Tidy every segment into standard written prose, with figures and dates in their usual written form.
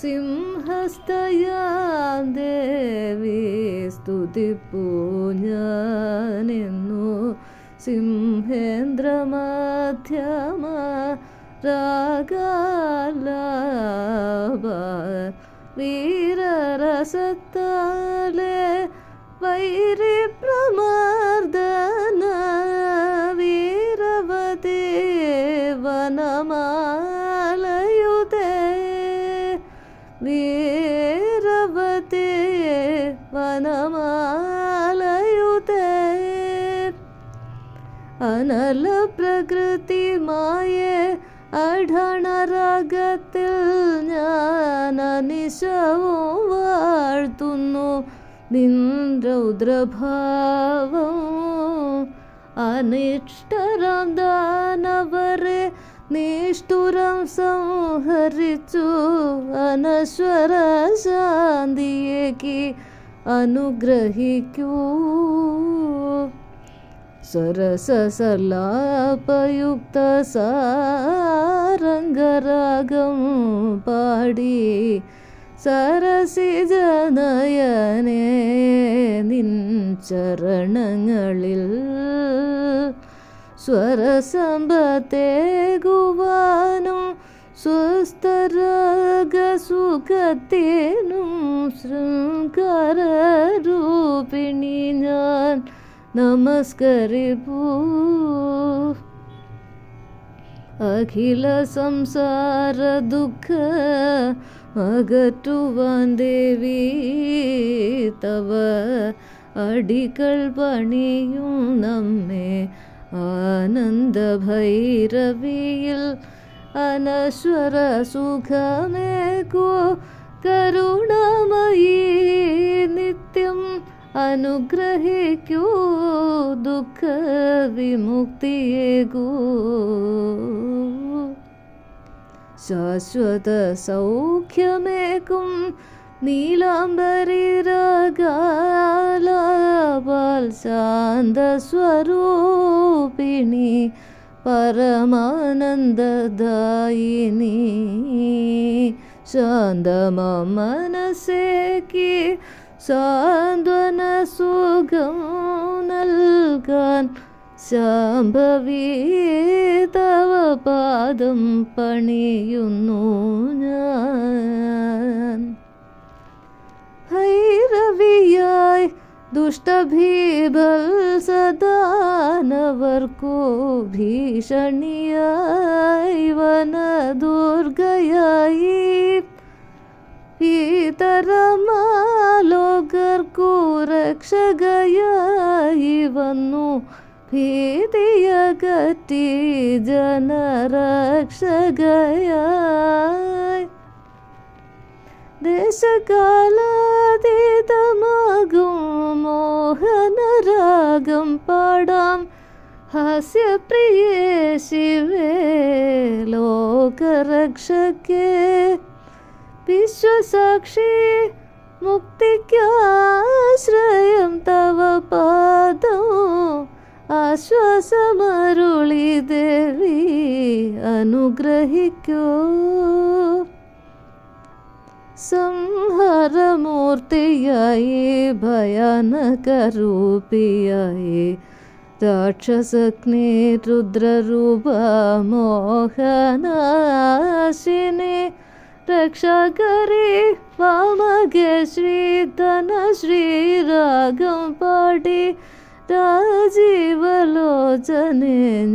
സിംഹസ്ഥയാം ദേവി സ്തുതിപ്പൂ ഞാനെന്നു സിംഹേന്ദ്രമധ്യമ രാഗാലാപ വീരരസത്താലെ വൈരി പ്രമർദന വീരവതേ വനമാലയുതേ വീരവതേ വനമാലയുതേ അനല പ്രകൃതി മായേ അഢണരാഗത്തിൽ ഞാൻ അനിശവും വാഴ്ത്തുന്നു നിൻ രൗദ്രഭാവം അനിഷ്ടരം ദാനവരെ നിഷ്ഠുരം സംഹരിച്ചു അനശ്വര ശാന്തിയേക്ക് അനുഗ്രഹിക്കൂ സരസസലാപയുക്ത സാരംഗരാഗം പാടി സരസിജനയനേ നിൻ ചരണങ്ങളിൽ സ്വരസമ്പത്തേകുവാനും സ്വസ്ഥരാഗസുഖത്തേനും ശൃംഗാരരൂപിണി ഞാൻ നമസ്കരിപ്പൂ അഖില സംസാര ദുഃഖ അകറ്റുവാൻ ദേവി തവ അടികൾ പണിയും നമ്മെ ആനന്ദഭൈരവിയിൽ അനശ്വര സുഖമേകോ കരുണാമയീ നിത്യം അനുഗ്രഹിക്കൂ ദുഃഖ വിമുക്തിയേകൂ ശാശ്വത സൗഖ്യമേക്കും നീലാംബരിരാഗാലാപാൽ ശാന്തസ്വരൂപിണി പരമാനന്ദദായിനി ശാന്തമാം മനസ്സേക്ക് സാന്ത്വന സുഖം നൽകാൻ ശാംഭവി തവ പാദം പണിയുന്നു ഞാൻ ഭൈരവിയായി ദുഷ്ടഭീഭത്സദാനവർക്കു ഭീഷണിയായി വനദുർഗയായി ഭീതരമാലോകർക്കു രക്ഷകയായി വന്നു ഭീതിയകറ്റി ജനരക്ഷകയായി ദേശകാലാതീതമാകും മോഹനരാഗം പാടാം ഹാസ്യപ്രിയേ ശിവേ ലോകരക്ഷകേ വിശ്വസാക്ഷി മുക്തിക്കാശ്രയം തവ പാദം ആശ്വാസമരുളി ദേവി അനുഗ്രഹിക്കൂ സംഹാരമൂർത്തിയായി ഭയാനകരൂപിയായി രാക്ഷസഗ്നി രുദ്രരൂപ മോഹനാശിനി രക്ഷകരി വാമകേ ശ്രീധന ശ്രീരാഗം പാടി രാജീവലോചനെ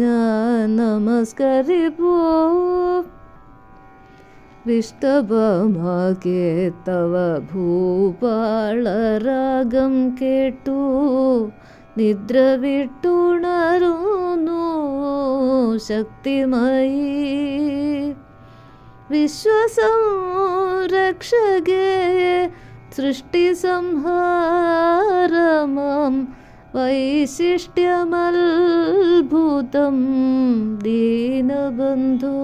ഞാൻ നമസ്കരിപ്പൂ വിഷ്ടഭമാകെ തവ ഭൂപാളരാഗം കേട്ടു നിദ്ര വിട്ടുണരുന്നു ശക്തിമയീ വിശ്വസംരക്ഷകേ സൃഷ്ടി സംഹാരമാം വൈശിഷ്ട്യമത്ഭുതം ദീനബന്ധോ